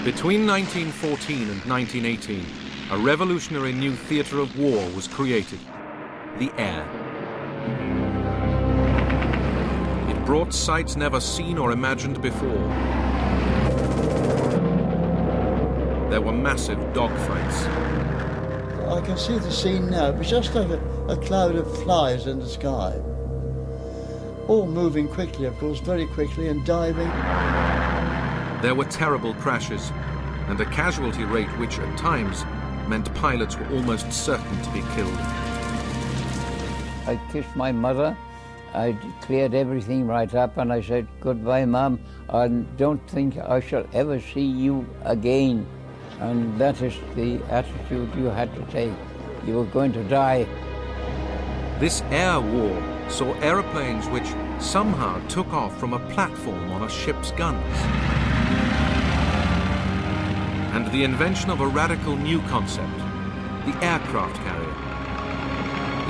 Between 1914 and 1918, a revolutionary new theatre of war was created, the air. It brought sights never seen or imagined before. There were massive dogfights. I can see the scene now. It was just like a cloud of flies in the sky. All moving quickly, of course, very quickly, and diving. There were terrible crashes and a casualty rate which at times meant pilots were almost certain to be killed. I kissed my mother. I cleared everything right up and I said, "Goodbye, Mum. I don't think I shall ever see you again." And that is the attitude you had to take. You were going to die. This air war saw aeroplanes which somehow took off from a platform on a ship's guns. And the invention of a radical new concept, the aircraft carrier.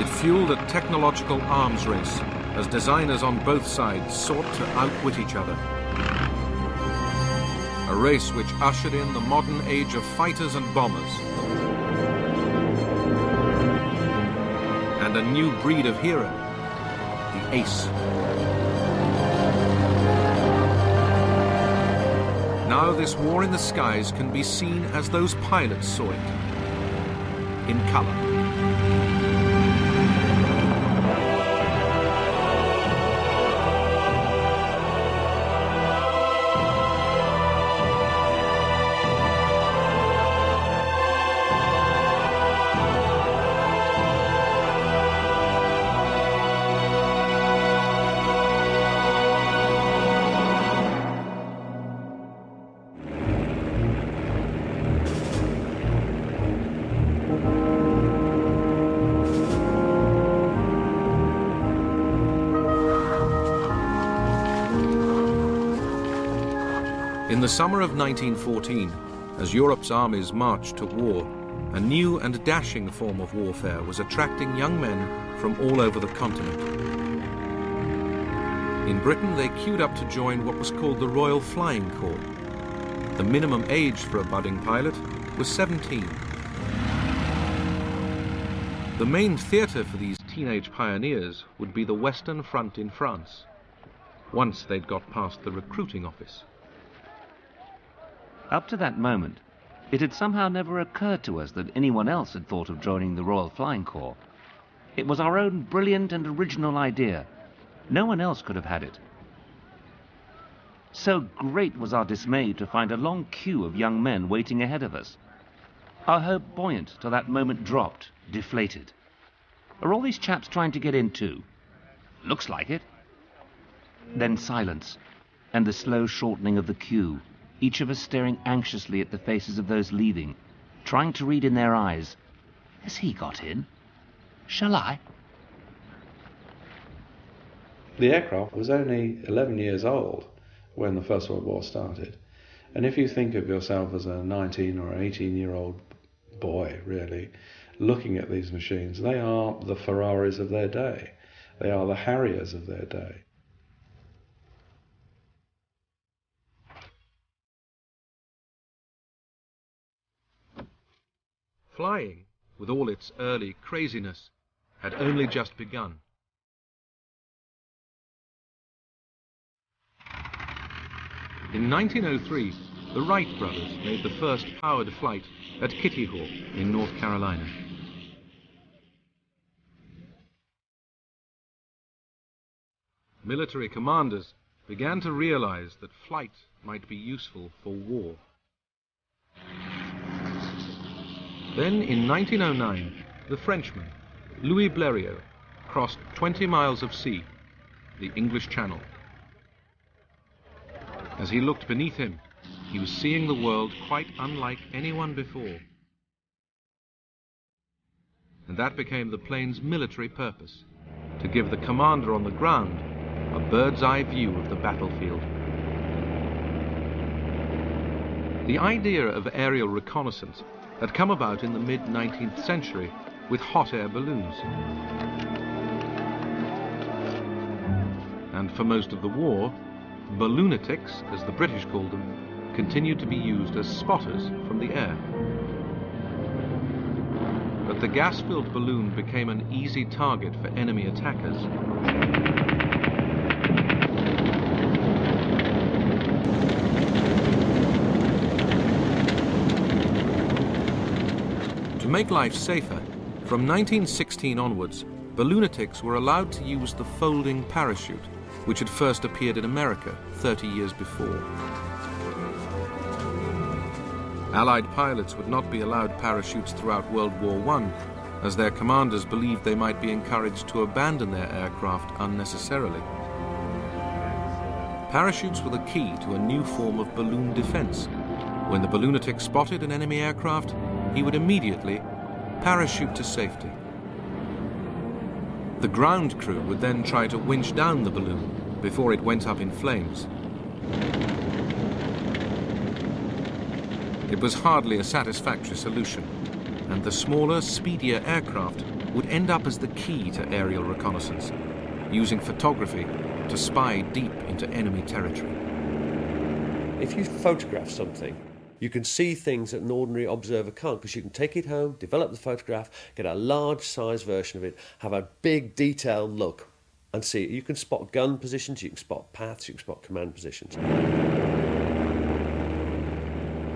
It fueled a technological arms race as designers on both sides sought to outwit each other. A race which ushered in the modern age of fighters and bombers. And a new breed of hero, the ace. Now this war in the skies can be seen as those pilots saw it, in color. In the summer of 1914, as Europe's armies marched to war, a new and dashing form of warfare was attracting young men from all over the continent. In Britain, they queued up to join what was called the Royal Flying Corps. The minimum age for a budding pilot was 17. The main theatre for these teenage pioneers would be the Western Front in France, once they'd got past the recruiting office. Up to that moment, it had somehow never occurred to us that anyone else had thought of joining the Royal Flying Corps. It was our own brilliant and original idea. No one else could have had it. So great was our dismay to find a long queue of young men waiting ahead of us. Our hope buoyant till that moment dropped, deflated. Are all these chaps trying to get in too? Looks like it. Then silence, and the slow shortening of the queue. Each of us staring anxiously at the faces of those leaving, trying to read in their eyes, has he got in? Shall I? The aircraft was only 11 years old when the First World War started. And if you think of yourself as a 19 or 18-year-old boy, really, looking at these machines, they are the Ferraris of their day. They are the Harriers of their day. Flying, with all its early craziness, had only just begun. In 1903, the Wright brothers made the first powered flight at Kitty Hawk in North Carolina. Military commanders began to realize that flight might be useful for war. Then, in 1909, the Frenchman, Louis Blériot, crossed 20 miles of sea, the English Channel. As he looked beneath him, he was seeing the world quite unlike anyone before. And that became the plane's military purpose, to give the commander on the ground a bird's-eye view of the battlefield. The idea of aerial reconnaissance had come about in the mid-19th century with hot air balloons. And for most of the war, balloonatics, as the British called them, continued to be used as spotters from the air. But the gas-filled balloon became an easy target for enemy attackers. To make life safer, from 1916 onwards, balloonatics were allowed to use the folding parachute, which had first appeared in America 30 years before. Allied pilots would not be allowed parachutes throughout World War I, as their commanders believed they might be encouraged to abandon their aircraft unnecessarily. Parachutes were the key to a new form of balloon defense. When the balloonatic spotted an enemy aircraft, he would immediately parachute to safety. The ground crew would then try to winch down the balloon before it went up in flames. It was hardly a satisfactory solution, and the smaller, speedier aircraft would end up as the key to aerial reconnaissance, using photography to spy deep into enemy territory. If you photograph something, you can see things that an ordinary observer can't, because you can take it home, develop the photograph, get a large size version of it, have a big detailed look and see it. You can spot gun positions, you can spot paths, you can spot command positions.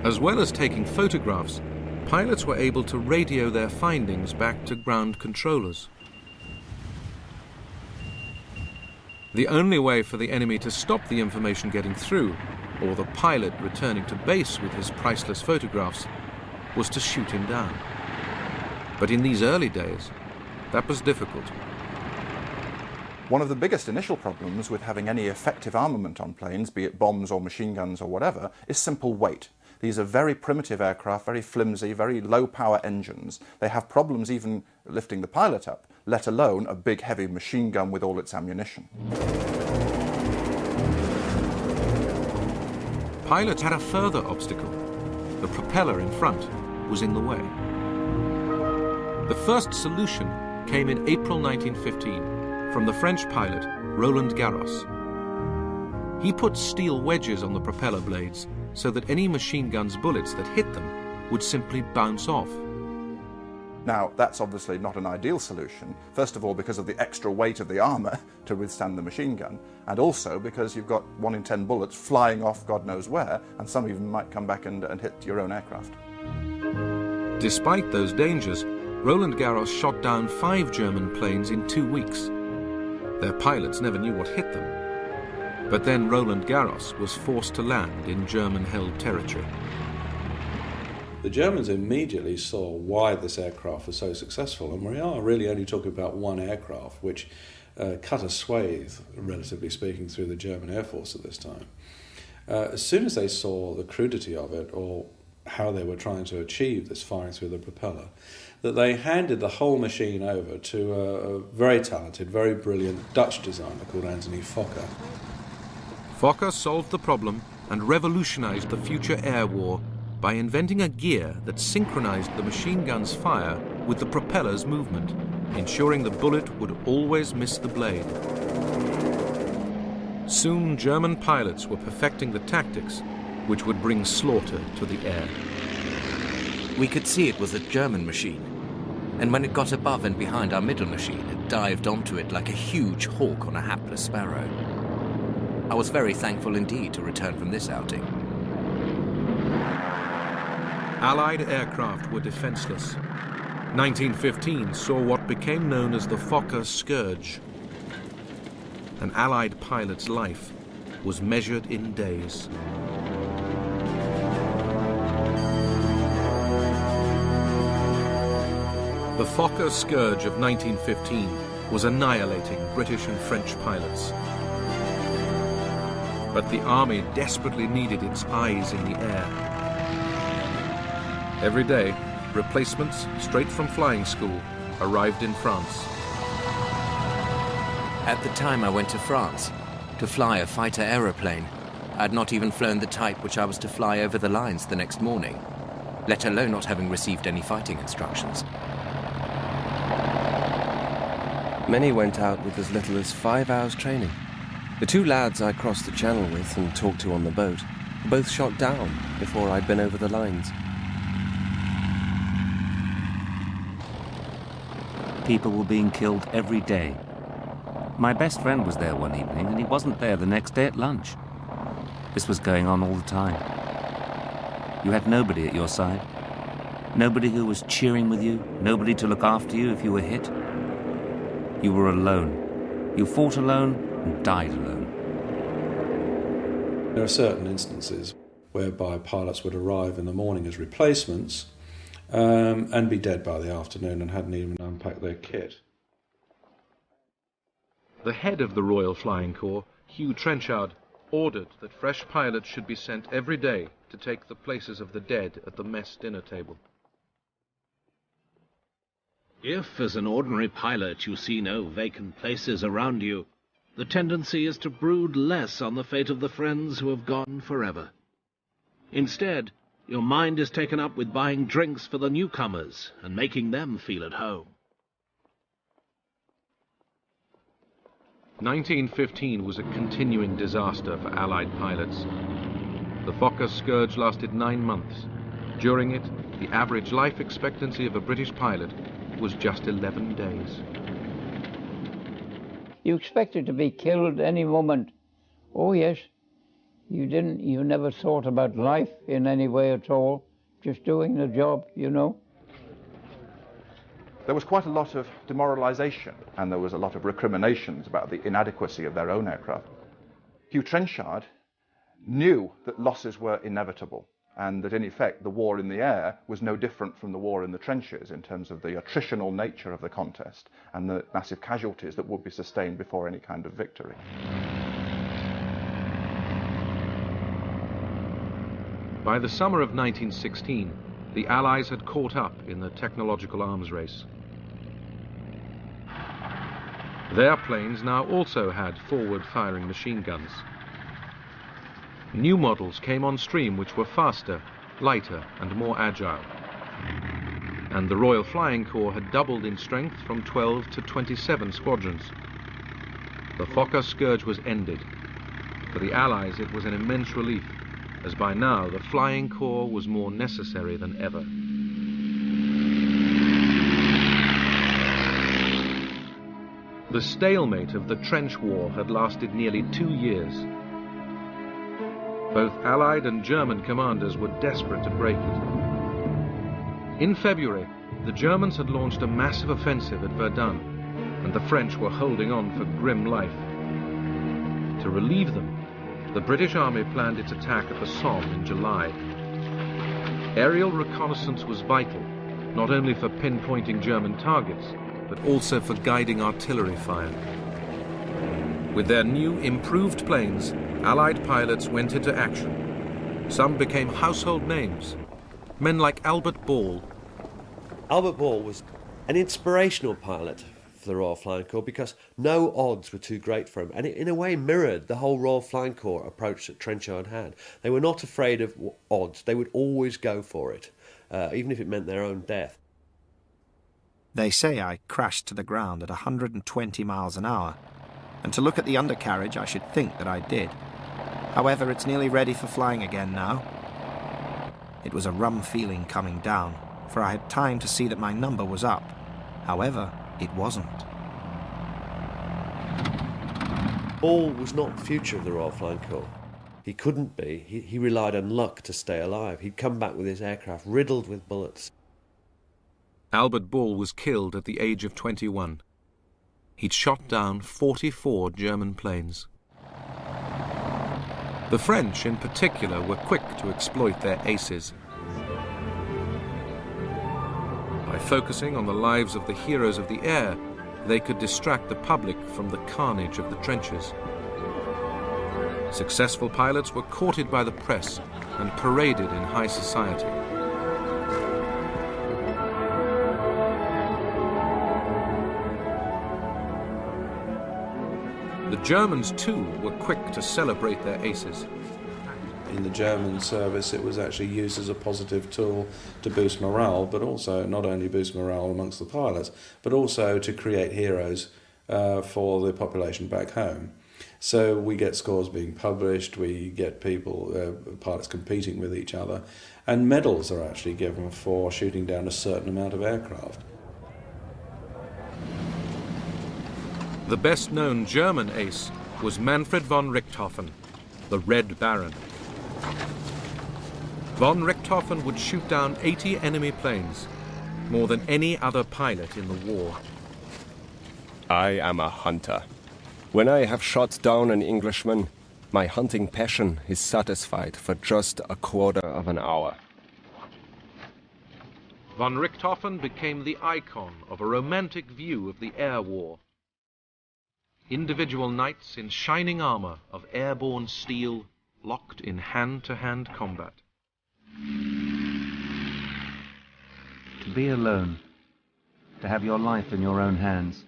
As well as taking photographs, pilots were able to radio their findings back to ground controllers. The only way for the enemy to stop the information getting through, or the pilot returning to base with his priceless photographs, was to shoot him down. But in these early days, that was difficult. One of the biggest initial problems with having any effective armament on planes, be it bombs or machine guns or whatever, is simple weight. These are very primitive aircraft, very flimsy, very low-power engines. They have problems even lifting the pilot up, let alone a big, heavy machine gun with all its ammunition. Pilots had a further obstacle. The propeller in front was in the way. The first solution came in April 1915 from the French pilot Roland Garros. He put steel wedges on the propeller blades so that any machine gun's bullets that hit them would simply bounce off. Now, that's obviously not an ideal solution, first of all because of the extra weight of the armour to withstand the machine gun, and also because you've got 1 in 10 bullets flying off God knows where, and some even might come back and hit your own aircraft. Despite those dangers, Roland Garros shot down 5 German planes in 2 weeks. Their pilots never knew what hit them. But then Roland Garros was forced to land in German-held territory. The Germans immediately saw why this aircraft was so successful, and we are really only talking about one aircraft, which cut a swathe, relatively speaking, through the German Air Force at this time. As soon as they saw the crudity of it, or how they were trying to achieve this firing through the propeller, that they handed the whole machine over to a very talented, very brilliant Dutch designer called Anthony Fokker. Fokker solved the problem and revolutionized the future air war by inventing a gear that synchronized the machine gun's fire with the propeller's movement, ensuring the bullet would always miss the blade. Soon German pilots were perfecting the tactics which would bring slaughter to the air. We could see it was a German machine, and when it got above and behind our middle machine, it dived onto it like a huge hawk on a hapless sparrow. I was very thankful indeed to return from this outing. Allied aircraft were defenseless. 1915 saw what became known as the Fokker Scourge. An Allied pilot's life was measured in days. The Fokker Scourge of 1915 was annihilating British and French pilots. But the army desperately needed its eyes in the air. Every day, replacements straight from flying school arrived in France. At the time I went to France to fly a fighter aeroplane. I had not even flown the type which I was to fly over the lines the next morning, let alone not having received any fighting instructions. Many went out with as little as 5 hours training. The 2 lads I crossed the channel with and talked to on the boat both shot down before I'd been over the lines. People were being killed every day. My best friend was there one evening, and he wasn't there the next day at lunch. This was going on all the time. You had nobody at your side. Nobody who was cheering with you, nobody to look after you if you were hit. You were alone. You fought alone and died alone. There are certain instances whereby pilots would arrive in the morning as replacements and be dead by the afternoon and hadn't even unpacked their kit. The head of the Royal Flying Corps, Hugh Trenchard, ordered that fresh pilots should be sent every day to take the places of the dead at the mess dinner table. If, as an ordinary pilot, you see no vacant places around you, the tendency is to brood less on the fate of the friends who have gone forever. Instead, your mind is taken up with buying drinks for the newcomers and making them feel at home. 1915 was a continuing disaster for Allied pilots. The Fokker scourge lasted 9 months. During it, the average life expectancy of a British pilot was just 11 days. You expected to be killed any moment. Oh yes, you never thought about life in any way at all, just doing the job, you know. There was quite a lot of demoralisation, and there was a lot of recriminations about the inadequacy of their own aircraft. Hugh Trenchard knew that losses were inevitable, and that in effect the war in the air was no different from the war in the trenches in terms of the attritional nature of the contest and the massive casualties that would be sustained before any kind of victory. By the summer of 1916, the Allies had caught up in the technological arms race. Their planes now also had forward-firing machine guns. New models came on stream which were faster, lighter and more agile. And the Royal Flying Corps had doubled in strength from 12 to 27 squadrons. The Fokker scourge was ended. For the Allies it was an immense relief, as by now the Flying Corps was more necessary than ever. The stalemate of the trench war had lasted nearly 2 years. Both Allied and German commanders were desperate to break it. In February, the Germans had launched a massive offensive at Verdun, and the French were holding on for grim life. To relieve them, the British Army planned its attack at the Somme in July. Aerial reconnaissance was vital, not only for pinpointing German targets, but also for guiding artillery fire. With their new, improved planes, Allied pilots went into action. Some became household names. Men like Albert Ball. Albert Ball was an inspirational pilot for the Royal Flying Corps because no odds were too great for him, and it in a way mirrored the whole Royal Flying Corps approach that Trenchard had. They were not afraid of odds. They would always go for it, even if it meant their own death. They say I crashed to the ground at 120 miles an hour, and to look at the undercarriage I should think that I did. However, it's nearly ready for flying again now. It was a rum feeling coming down, for I had time to see that my number was up. However, it wasn't. Ball was not the future of the Royal Flying Corps. He couldn't be. He relied on luck to stay alive. He'd come back with his aircraft riddled with bullets. Albert Ball was killed at the age of 21. He'd shot down 44 German planes. The French, in particular, were quick to exploit their aces. By focusing on the lives of the heroes of the air, they could distract the public from the carnage of the trenches. Successful pilots were courted by the press and paraded in high society. The Germans, too, were quick to celebrate their aces. In the German service, it was actually used as a positive tool to boost morale, but also not only boost morale amongst the pilots, but also to create heroes for the population back home. So we get scores being published, we get people, pilots competing with each other, and medals are actually given for shooting down a certain amount of aircraft. The best-known German ace was Manfred von Richthofen, the Red Baron. Von Richthofen would shoot down 80 enemy planes, more than any other pilot in the war. I am a hunter. When I have shot down an Englishman, my hunting passion is satisfied for just a quarter of an hour. Von Richthofen became the icon of a romantic view of the air war. Individual knights in shining armor of airborne steel, locked in hand-to-hand combat. To be alone, to have your life in your own hands,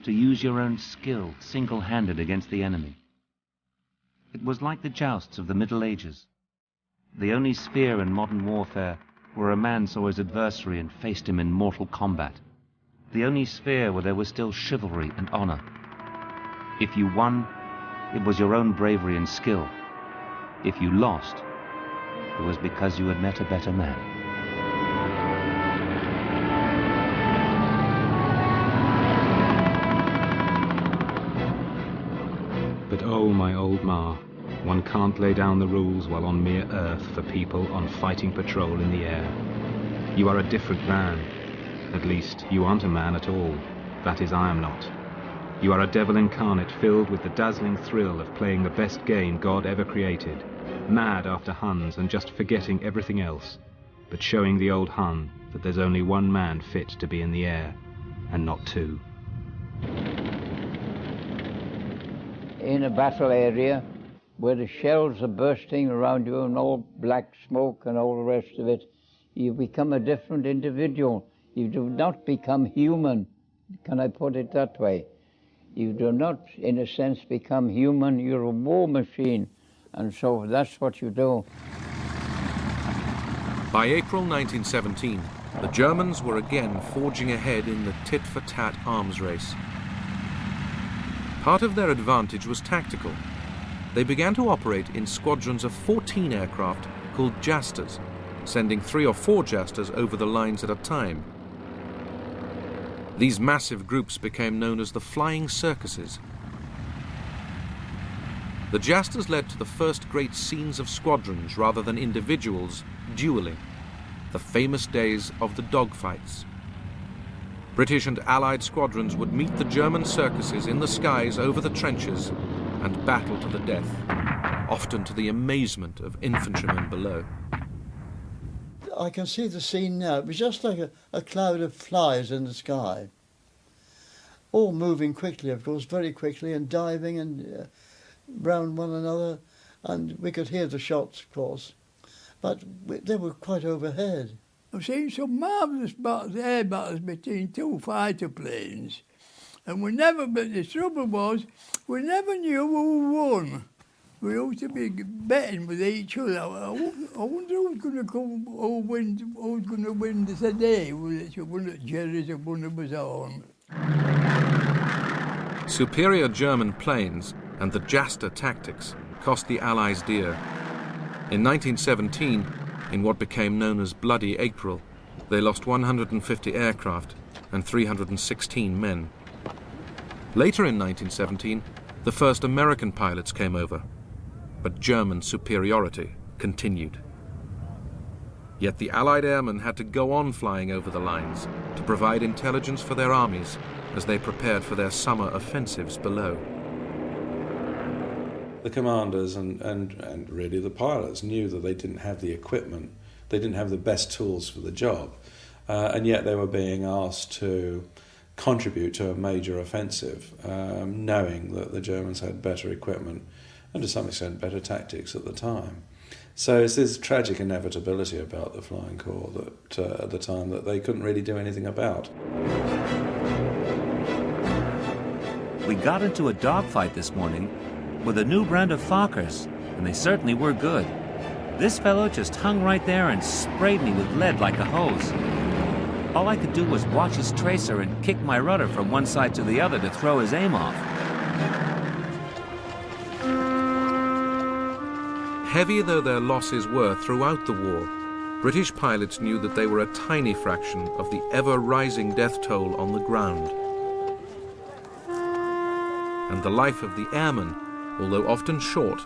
to use your own skill single-handed against the enemy. It was like the jousts of the Middle Ages, the only sphere in modern warfare where a man saw his adversary and faced him in mortal combat, the only sphere where there was still chivalry and honor. If you won, it was your own bravery and skill. If you lost, it was because you had met a better man. But oh, my old ma, one can't lay down the rules while on mere earth for people on fighting patrol in the air. You are a different man. At least, you aren't a man at all. That is, I am not. You are a devil incarnate filled with the dazzling thrill of playing the best game God ever created, mad after Huns and just forgetting everything else, but showing the old Hun that there's only one man fit to be in the air, and not two. In a battle area where the shells are bursting around you and all black smoke and all the rest of it, you become a different individual. You do not become human. Can I put it that way? You do not, in a sense, become human. You're a war machine, and so that's what you do. By April 1917, the Germans were again forging ahead in the tit-for-tat arms race. Part of their advantage was tactical. They began to operate in squadrons of 14 aircraft called Jasters, sending 3 or 4 Jasters over the lines at a time. These massive groups became known as the Flying Circuses. The Jasters led to the first great scenes of squadrons rather than individuals dueling, the famous days of the dogfights. British and Allied squadrons would meet the German Circuses in the skies over the trenches and battle to the death, often to the amazement of infantrymen below. I can see the scene now. It was just like a cloud of flies in the sky. All moving quickly, of course, very quickly, and diving and round one another. And we could hear the shots, of course. But they were quite overhead. I've seen some marvellous air battles between 2 fighter planes. And but the trouble was, we never knew who won. We used to be betting with each other. I wonder who's going to come, who's going to win this day. One at Jerry's and one of us on. Superior German planes and the Jaster tactics cost the Allies dear. In 1917, in what became known as Bloody April, they lost 150 aircraft and 316 men. Later in 1917, the first American pilots came over, but German superiority continued. Yet the Allied airmen had to go on flying over the lines to provide intelligence for their armies as they prepared for their summer offensives below. The commanders and really the pilots knew that they didn't have the equipment, they didn't have the best tools for the job, and yet they were being asked to contribute to a major offensive, knowing that the Germans had better equipment and to some extent better tactics at the time. So it's this tragic inevitability about the Flying Corps that at the time that they couldn't really do anything about. We got into a dogfight this morning with a new brand of Fokkers, and they certainly were good. This fellow just hung right there and sprayed me with lead like a hose. All I could do was watch his tracer and kick my rudder from one side to the other to throw his aim off. Heavy though their losses were throughout the war, British pilots knew that they were a tiny fraction of the ever-rising death toll on the ground. And the life of the airman, although often short,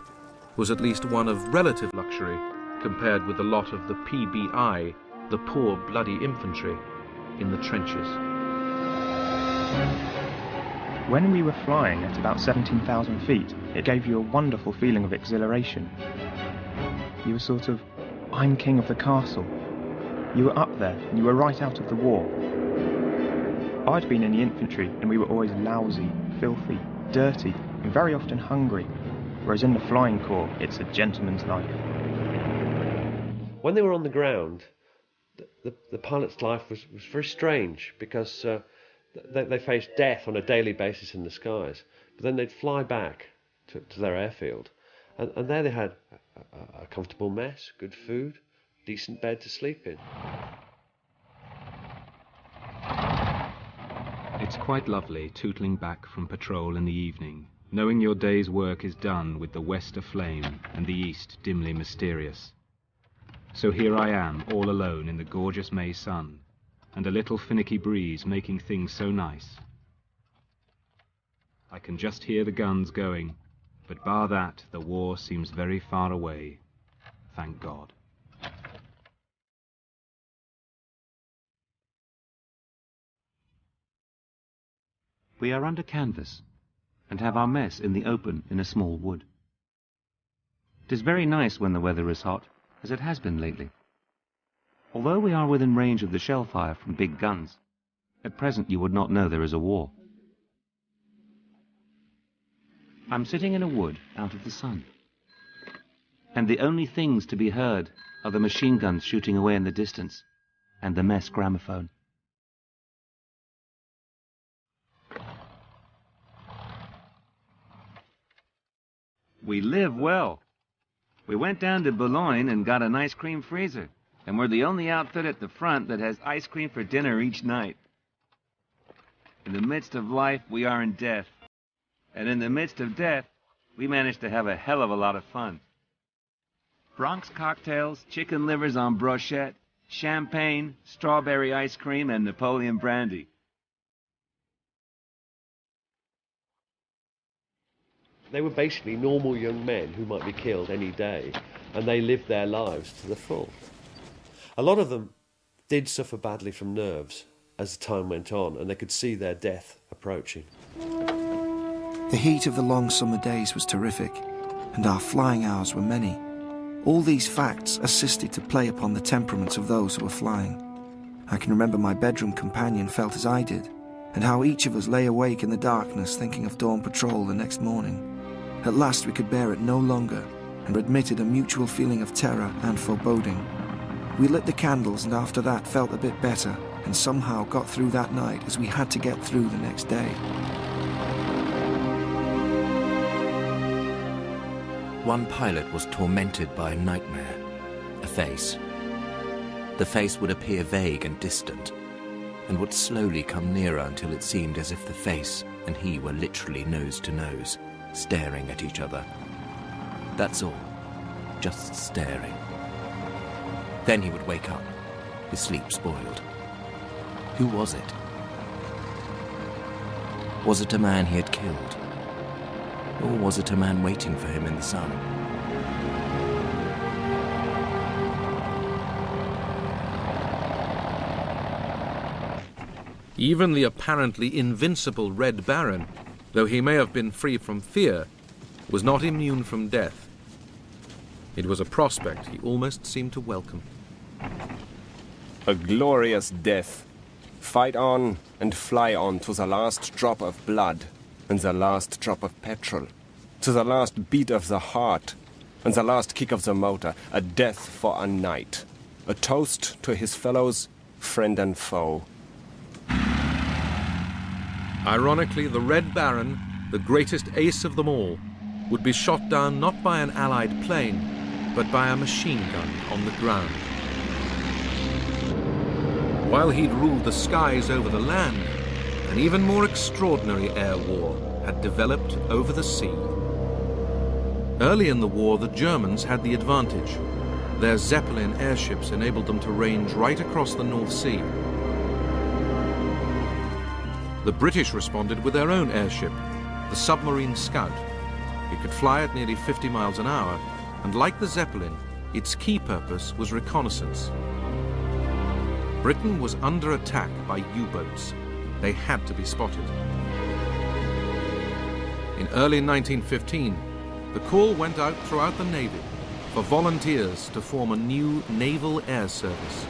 was at least one of relative luxury compared with the lot of the PBI, the poor bloody infantry, in the trenches. When we were flying at about 17,000 feet, it gave you a wonderful feeling of exhilaration. You were sort of, I'm king of the castle. You were up there, and you were right out of the war. I'd been in the infantry, and we were always lousy, filthy, dirty, and very often hungry, whereas in the flying corps, it's a gentleman's life. When they were on the ground, the pilot's life was very strange, because they faced death on a daily basis in the skies, but then they'd fly back to their airfield, and there they had a comfortable mess, good food, decent bed to sleep in. It's quite lovely tootling back from patrol in the evening, knowing your day's work is done with the west aflame and the east dimly mysterious. So here I am, all alone in the gorgeous May sun, and a little finicky breeze making things so nice. I can just hear the guns going, but bar that, the war seems very far away. Thank God. We are under canvas, and have our mess in the open in a small wood. It is very nice when the weather is hot, as it has been lately. Although we are within range of the shell fire from big guns, at present you would not know there is a war. I'm sitting in a wood out of the sun, and the only things to be heard are the machine guns shooting away in the distance, and the mess gramophone. We live well. We went down to Boulogne and got an ice cream freezer, and we're the only outfit at the front that has ice cream for dinner each night. In the midst of life, we are in death. And in the midst of death, we managed to have a hell of a lot of fun. Bronx cocktails, chicken livers en brochette, champagne, strawberry ice cream, and Napoleon brandy. They were basically normal young men who might be killed any day, and they lived their lives to the full. A lot of them did suffer badly from nerves as the time went on, and they could see their death approaching. The heat of the long summer days was terrific, and our flying hours were many. All these facts assisted to play upon the temperaments of those who were flying. I can remember my bedroom companion felt as I did, and how each of us lay awake in the darkness thinking of dawn patrol the next morning. At last we could bear it no longer, and admitted a mutual feeling of terror and foreboding. We lit the candles, and after that felt a bit better, and somehow got through that night as we had to get through the next day. One pilot was tormented by a nightmare, a face. The face would appear vague and distant, and would slowly come nearer until it seemed as if the face and he were literally nose to nose, staring at each other. That's all, just staring. Then he would wake up, his sleep spoiled. Who was it? Was it a man he had killed? Or was it a man waiting for him in the sun? Even the apparently invincible Red Baron, though he may have been free from fear, was not immune from death. It was a prospect he almost seemed to welcome. A glorious death. Fight on and fly on to the last drop of blood and the last drop of petrol, to the last beat of the heart and the last kick of the motor. A death for a night. A toast to his fellows, friend and foe. Ironically, the Red Baron, the greatest ace of them all, would be shot down not by an Allied plane, but by a machine gun on the ground. While he'd ruled the skies over the land, an even more extraordinary air war had developed over the sea. Early in the war, the Germans had the advantage. Their Zeppelin airships enabled them to range right across the North Sea. The British responded with their own airship, the submarine Scout. It could fly at nearly 50 miles an hour, and like the Zeppelin, its key purpose was reconnaissance. Britain was under attack by U-boats. They had to be spotted. In early 1915, the call went out throughout the Navy for volunteers to form a new naval air service.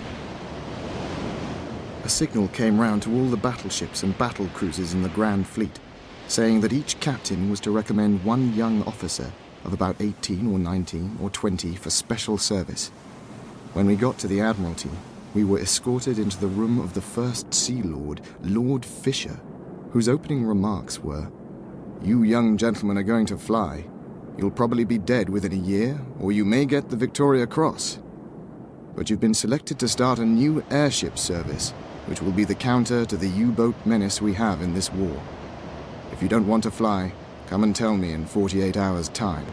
A signal came round to all the battleships and battle cruisers in the Grand Fleet, saying that each captain was to recommend one young officer of about 18 or 19 or 20 for special service. When we got to the Admiralty, we were escorted into the room of the First Sea Lord, Lord Fisher, whose opening remarks were, "You young gentlemen are going to fly. You'll probably be dead within a year, or you may get the Victoria Cross. But you've been selected to start a new airship service, which will be the counter to the U-boat menace we have in this war. If you don't want to fly, come and tell me in 48 hours' time."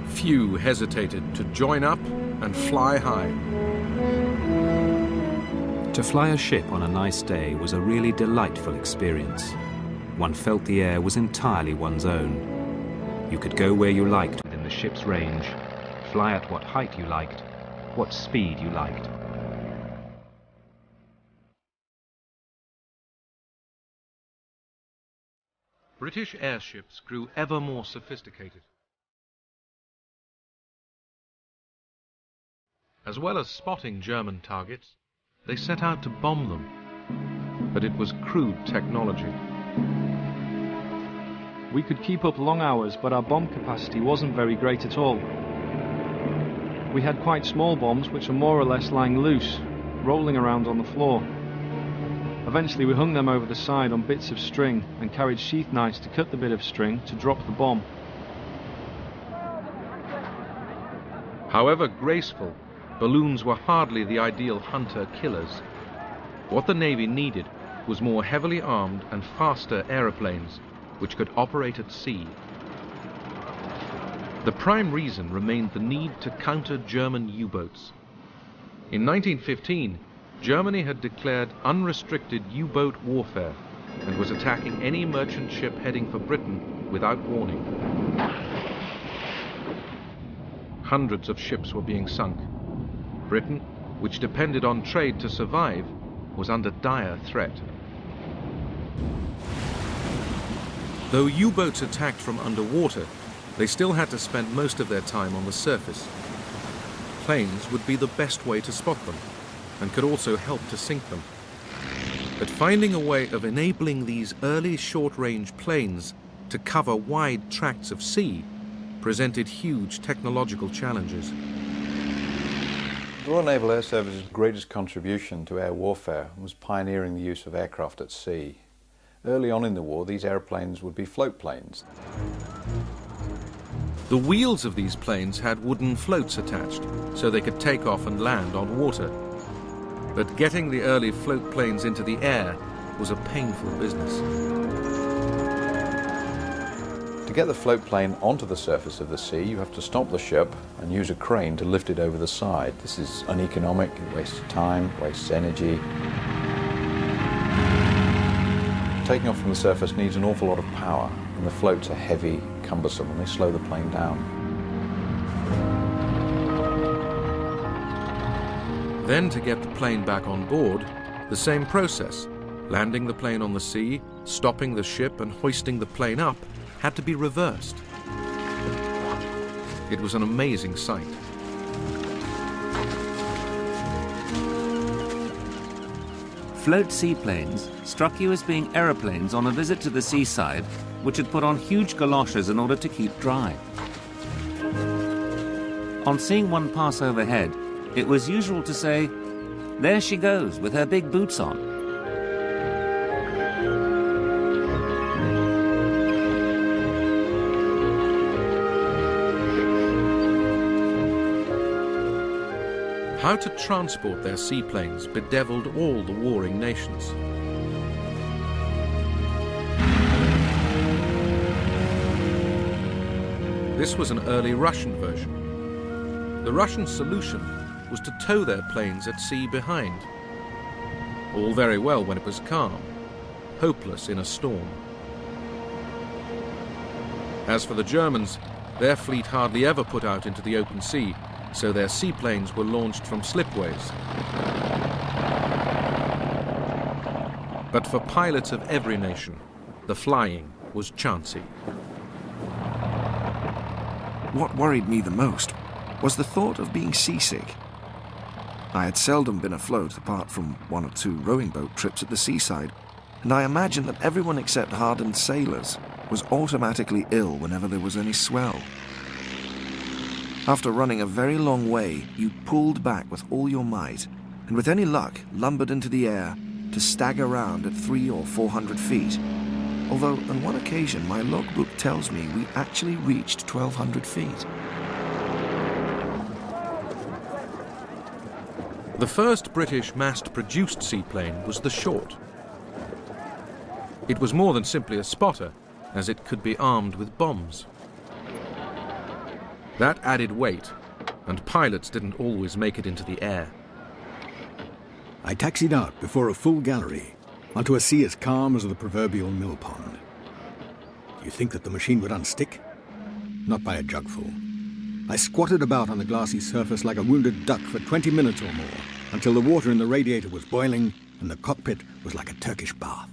Few hesitated to join up and fly high. To fly a ship on a nice day was a really delightful experience. One felt the air was entirely one's own. You could go where you liked within the ship's range, fly at what height you liked, what speed you liked. British airships grew ever more sophisticated. As well as spotting German targets, they set out to bomb them. But it was crude technology. We could keep up long hours, but our bomb capacity wasn't very great at all. We had quite small bombs which were more or less lying loose, rolling around on the floor. Eventually we hung them over the side on bits of string and carried sheath knives to cut the bit of string to drop the bomb. However graceful, balloons were hardly the ideal hunter-killers. What the Navy needed was more heavily armed and faster aeroplanes which could operate at sea. The prime reason remained the need to counter German U-boats. In 1915, Germany had declared unrestricted U-boat warfare and was attacking any merchant ship heading for Britain without warning. Hundreds of ships were being sunk. Britain, which depended on trade to survive, was under dire threat. Though U-boats attacked from underwater, they still had to spend most of their time on the surface. Planes would be the best way to spot them, and could also help to sink them. But finding a way of enabling these early short-range planes to cover wide tracts of sea presented huge technological challenges. The Royal Naval Air Service's greatest contribution to air warfare was pioneering the use of aircraft at sea. Early on in the war, these airplanes would be float planes. The wheels of these planes had wooden floats attached, so they could take off and land on water. But getting the early float planes into the air was a painful business. To get the float plane onto the surface of the sea, you have to stop the ship and use a crane to lift it over the side. This is uneconomic, it wastes time, wastes energy. Taking off from the surface needs an awful lot of power, and the floats are heavy, cumbersome, and they slow the plane down. Then to get the plane back on board, the same process. Landing the plane on the sea, stopping the ship and hoisting the plane up had to be reversed. It was an amazing sight. Float seaplanes struck you as being aeroplanes on a visit to the seaside, which had put on huge galoshes in order to keep dry. On seeing one pass overhead, it was usual to say, "There she goes with her big boots on." How to transport their seaplanes bedeviled all the warring nations. This was an early Russian version. The Russian solution was to tow their planes at sea behind. All very well when it was calm, hopeless in a storm. As for the Germans, their fleet hardly ever put out into the open sea, so their seaplanes were launched from slipways. But for pilots of every nation, the flying was chancy. What worried me the most was the thought of being seasick. I had seldom been afloat apart from 1 or 2 rowing boat trips at the seaside, and I imagined that everyone except hardened sailors was automatically ill whenever there was any swell. After running a very long way, you pulled back with all your might, and with any luck lumbered into the air to stagger round at 300 or 400 feet. Although on one occasion my logbook tells me we actually reached 1,200 feet. The first British mass-produced seaplane was the Short. It was more than simply a spotter, as it could be armed with bombs. That added weight, and pilots didn't always make it into the air. I taxied out before a full gallery, onto a sea as calm as the proverbial mill pond. You think that the machine would unstick? Not by a jugful. I squatted about on the glassy surface like a wounded duck for 20 minutes or more, until the water in the radiator was boiling and the cockpit was like a Turkish bath.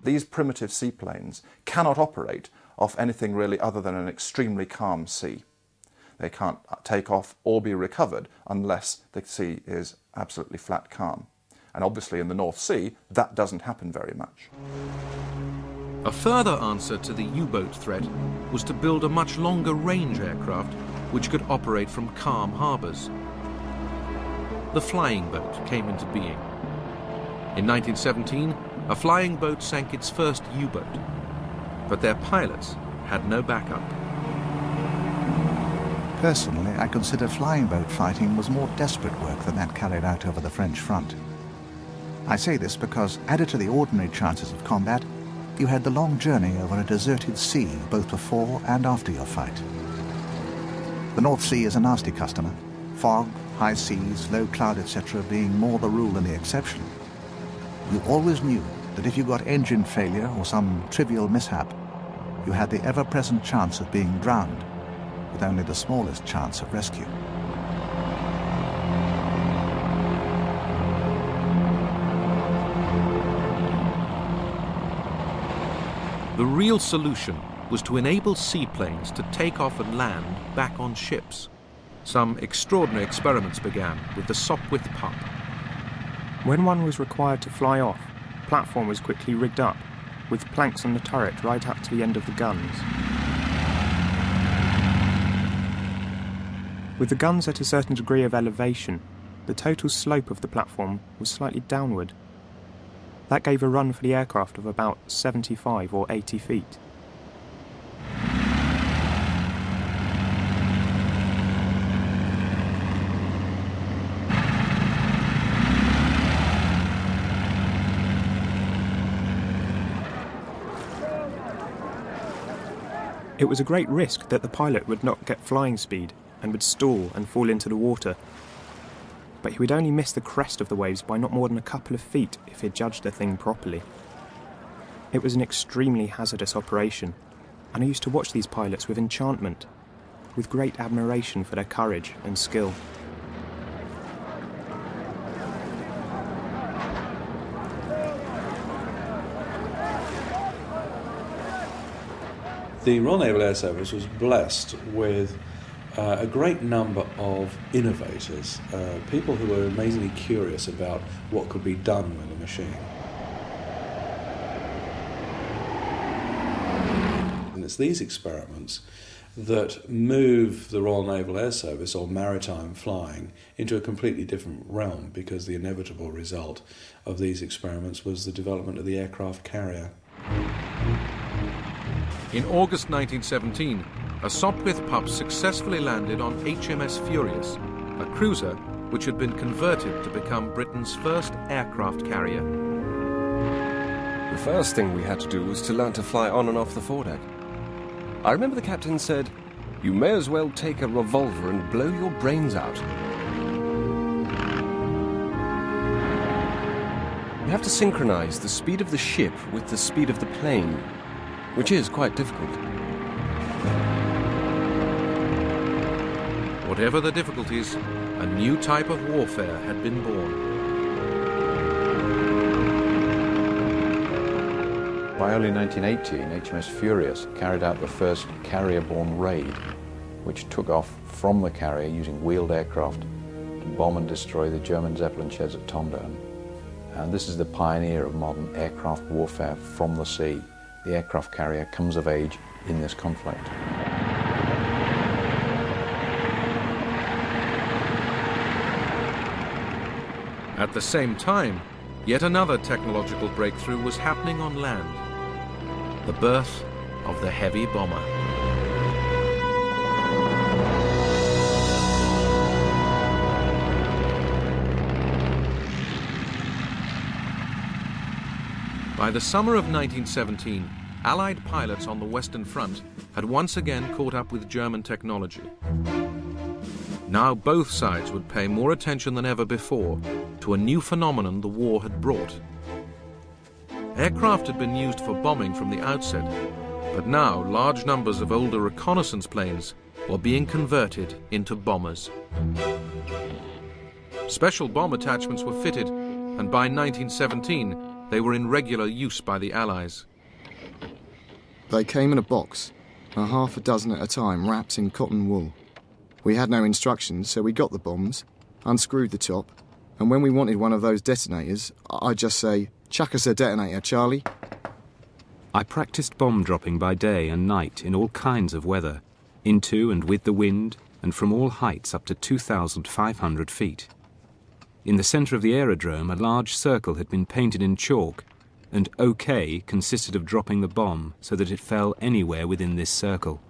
These primitive seaplanes cannot operate off anything really other than an extremely calm sea. They can't take off or be recovered unless the sea is absolutely flat calm. And obviously in the North Sea, that doesn't happen very much. A further answer to the U-boat threat was to build a much longer range aircraft which could operate from calm harbours. The flying boat came into being. In 1917, a flying boat sank its first U-boat, but their pilots had no backup. Personally, I consider flying boat fighting was more desperate work than that carried out over the French front. I say this because, added to the ordinary chances of combat, you had the long journey over a deserted sea both before and after your fight. The North Sea is a nasty customer, fog, high seas, low cloud, etc. being more the rule than the exception. You always knew that if you got engine failure or some trivial mishap, you had the ever-present chance of being drowned, with only the smallest chance of rescue. The real solution was to enable seaplanes to take off and land back on ships. Some extraordinary experiments began with the Sopwith Pup. When one was required to fly off, the platform was quickly rigged up, with planks on the turret right up to the end of the guns. With the guns at a certain degree of elevation, the total slope of the platform was slightly downward. That gave a run for the aircraft of about 75 or 80 feet. It was a great risk that the pilot would not get flying speed and would stall and fall into the water. But he would only miss the crest of the waves by not more than a couple of feet if he had judged the thing properly. It was an extremely hazardous operation, and I used to watch these pilots with enchantment, with great admiration for their courage and skill. The Royal Naval Air Service was blessed with a great number of innovators, people who were amazingly curious about what could be done with a machine. And it's these experiments that move the Royal Naval Air Service, or maritime flying, into a completely different realm, because the inevitable result of these experiments was the development of the aircraft carrier. In August 1917, a Sopwith Pup successfully landed on HMS Furious, a cruiser which had been converted to become Britain's first aircraft carrier. The first thing we had to do was to learn to fly on and off the foredeck. I remember the captain said, "You may as well take a revolver and blow your brains out." You have to synchronize the speed of the ship with the speed of the plane, which is quite difficult. Whatever the difficulties, a new type of warfare had been born. By early 1918, HMS Furious carried out the first carrier-borne raid, which took off from the carrier using wheeled aircraft to bomb and destroy the German Zeppelin sheds at Tondern. And this is the pioneer of modern aircraft warfare from the sea. The aircraft carrier comes of age in this conflict. At the same time, yet another technological breakthrough was happening on land. The birth of the heavy bomber. By the summer of 1917, Allied pilots on the Western Front had once again caught up with German technology. Now both sides would pay more attention than ever before to a new phenomenon the war had brought. Aircraft had been used for bombing from the outset, but now large numbers of older reconnaissance planes were being converted into bombers. Special bomb attachments were fitted, and by 1917 they were in regular use by the Allies. They came in a box, a half a dozen at a time, wrapped in cotton wool. We had no instructions, so we got the bombs, unscrewed the top, and when we wanted one of those detonators, I'd just say, "Chuck us a detonator, Charlie." I practiced bomb dropping by day and night in all kinds of weather, into and with the wind, and from all heights up to 2,500 feet. In the centre of the aerodrome, a large circle had been painted in chalk, and OK consisted of dropping the bomb so that it fell anywhere within this circle.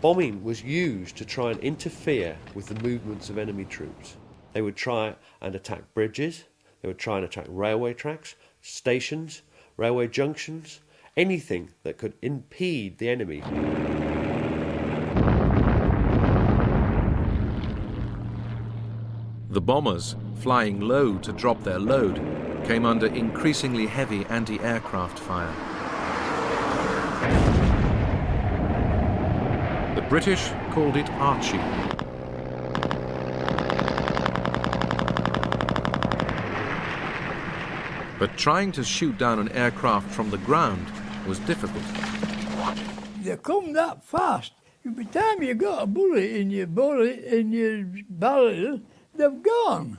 Bombing was used to try and interfere with the movements of enemy troops. They would try and attack bridges, they would try and attack railway tracks, stations, railway junctions, anything that could impede the enemy. The bombers, flying low to drop their load, came under increasingly heavy anti-aircraft fire. The British called it Archie. But trying to shoot down an aircraft from the ground was difficult. They come that fast. By the time you got a bullet in your barrel, they've gone.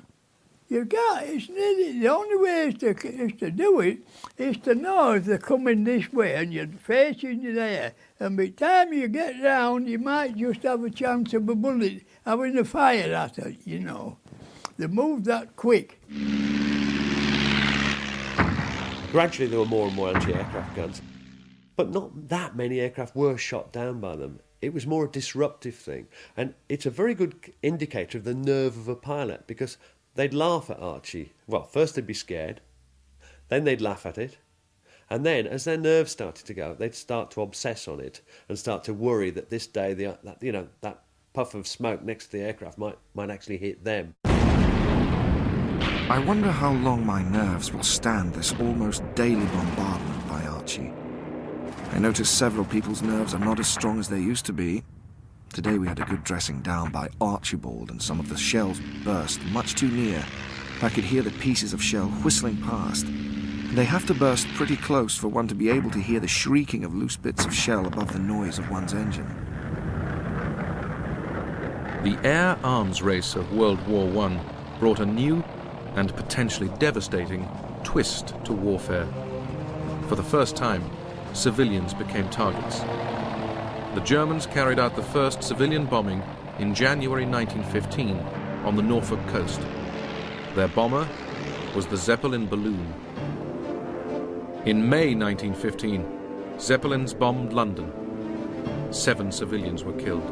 You can't. It's nearly, the only way is to do it is to know if they're coming this way and you're facing the air. And by the time you get round, you might just have a chance of a bullet having a fire at it, you know. They move that quick. Gradually there were more and more anti-aircraft guns, but not that many aircraft were shot down by them. It was more a disruptive thing, and it's a very good indicator of the nerve of a pilot, because they'd laugh at Archie. Well, first they'd be scared, then they'd laugh at it, and then as their nerves started to go, they'd start to obsess on it and start to worry that this day that puff of smoke next to the aircraft might actually hit them. I wonder how long my nerves will stand this almost daily bombardment by Archie. I notice several people's nerves are not as strong as they used to be. Today we had a good dressing down by Archibald, and some of the shells burst much too near. I could hear the pieces of shell whistling past. And they have to burst pretty close for one to be able to hear the shrieking of loose bits of shell above the noise of one's engine. The air arms race of World War I brought a new and potentially devastating twist to warfare. For the first time, civilians became targets. The Germans carried out the first civilian bombing in January 1915 on the Norfolk coast. Their bomber was the Zeppelin balloon. In May 1915, Zeppelins bombed London. 7 civilians were killed.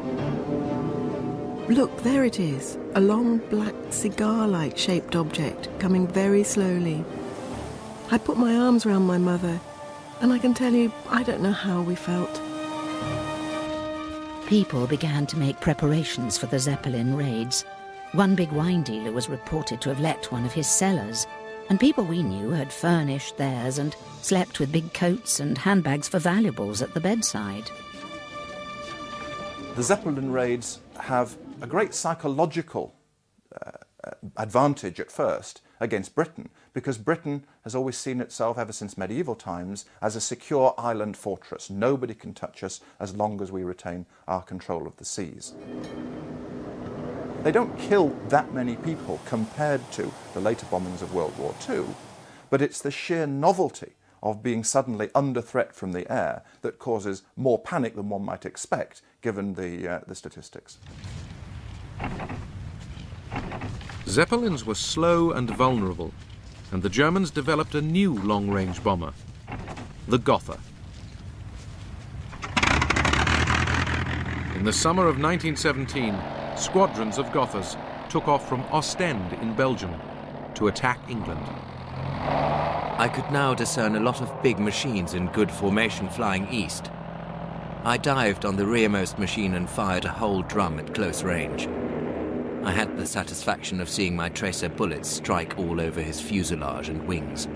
Look, there it is, a long black cigar-like shaped object coming very slowly. I put my arms round my mother, and I can tell you, I don't know how we felt. People began to make preparations for the Zeppelin raids. One big wine dealer was reported to have let one of his cellars, and people we knew had furnished theirs and slept with big coats and handbags for valuables at the bedside. The Zeppelin raids have a great psychological advantage at first against Britain, because Britain has always seen itself, ever since medieval times, as a secure island fortress. Nobody can touch us as long as we retain our control of the seas. They don't kill that many people compared to the later bombings of World War II, but it's the sheer novelty of being suddenly under threat from the air that causes more panic than one might expect, given the statistics. Zeppelins were slow and vulnerable, and the Germans developed a new long-range bomber, the Gotha. In the summer of 1917, squadrons of Gothas took off from Ostend in Belgium to attack England. I could now discern a lot of big machines in good formation flying east. I dived on the rearmost machine and fired a whole drum at close range. I had the satisfaction of seeing my tracer bullets strike all over his fuselage and wings.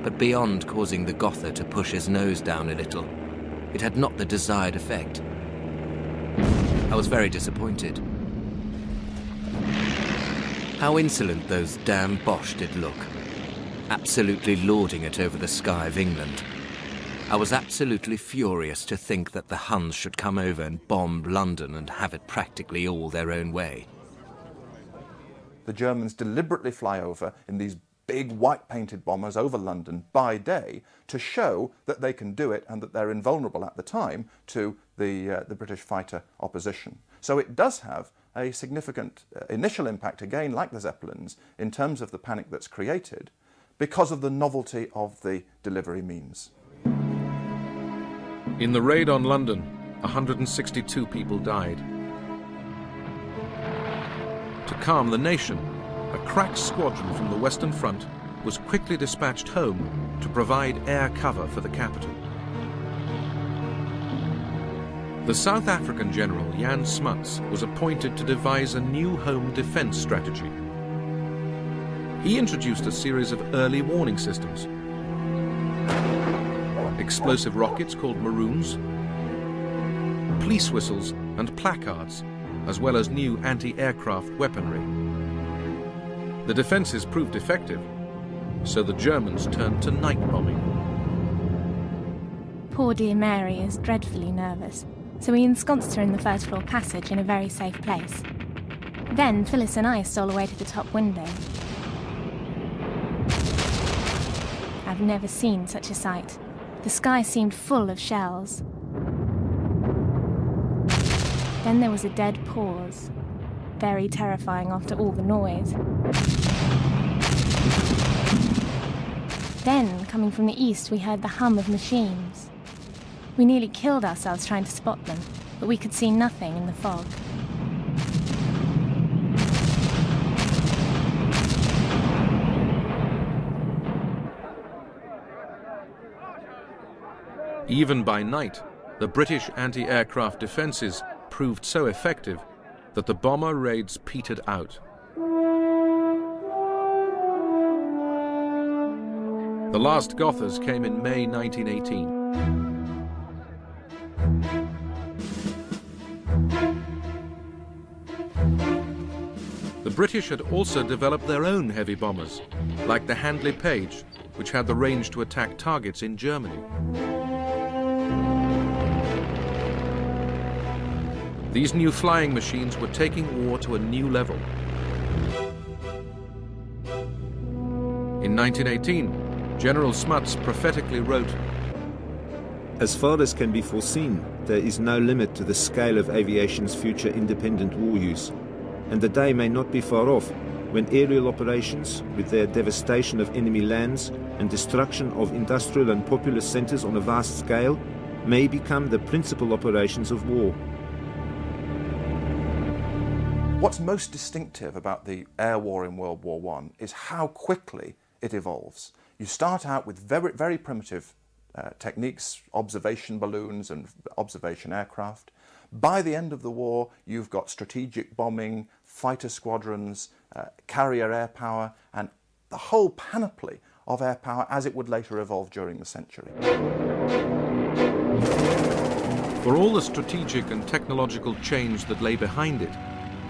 But beyond causing the Gotha to push his nose down a little, it had not the desired effect. I was very disappointed. How insolent those damn Boche did look, absolutely lording it over the sky of England. I was absolutely furious to think that the Huns should come over and bomb London and have it practically all their own way. The Germans deliberately fly over in these big white-painted bombers over London by day to show that they can do it and that they're invulnerable at the time to the British fighter opposition. So it does have a significant initial impact, again, like the Zeppelins, in terms of the panic that's created because of the novelty of the delivery means. In the raid on London, 162 people died. To calm the nation, a crack squadron from the Western Front was quickly dispatched home to provide air cover for the capital. The South African general Jan Smuts was appointed to devise a new home defense strategy. He introduced a series of early warning systems, explosive rockets called Maroons, police whistles and placards, as well as new anti-aircraft weaponry. The defences proved effective, so the Germans turned to night bombing. Poor dear Mary is dreadfully nervous, so we ensconced her in the first floor passage in a very safe place. Then Phyllis and I stole away to the top window. I've never seen such a sight. The sky seemed full of shells. Then there was a dead pause, very terrifying after all the noise. Then, coming from the east, we heard the hum of machines. We nearly killed ourselves trying to spot them, but we could see nothing in the fog. Even by night, the British anti-aircraft defences proved so effective that the bomber raids petered out. The last Gothas came in May 1918. The British had also developed their own heavy bombers, like the Handley Page, which had the range to attack targets in Germany. These new flying machines were taking war to a new level. In 1918, General Smuts prophetically wrote, "As far as can be foreseen, there is no limit to the scale of aviation's future independent war use, and the day may not be far off when aerial operations, with their devastation of enemy lands and destruction of industrial and populous centres on a vast scale, may become the principal operations of war." What's most distinctive about the air war in World War I is how quickly it evolves. You start out with very, very primitive techniques, observation balloons and observation aircraft. By the end of the war, you've got strategic bombing, fighter squadrons, carrier air power, and the whole panoply of air power as it would later evolve during the century. For all the strategic and technological change that lay behind it,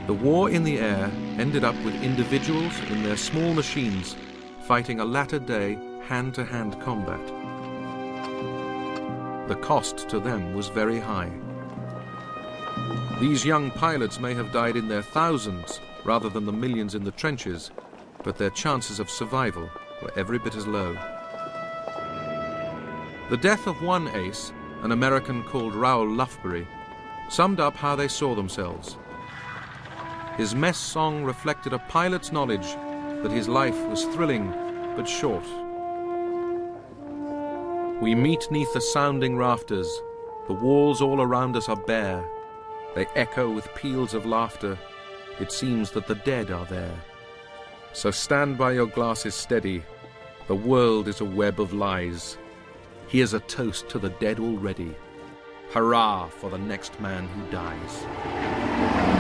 the war in the air ended up with individuals in their small machines fighting a latter-day hand-to-hand combat. The cost to them was very high. These young pilots may have died in their thousands rather than the millions in the trenches, but their chances of survival were every bit as low. The death of one ace, an American called Raoul Lufbery, summed up how they saw themselves. His mess song reflected a pilot's knowledge that his life was thrilling but short. We meet 'neath the sounding rafters, the walls all around us are bare. They echo with peals of laughter, it seems that the dead are there. So stand by your glasses steady, the world is a web of lies. Here's a toast to the dead already, hurrah for the next man who dies.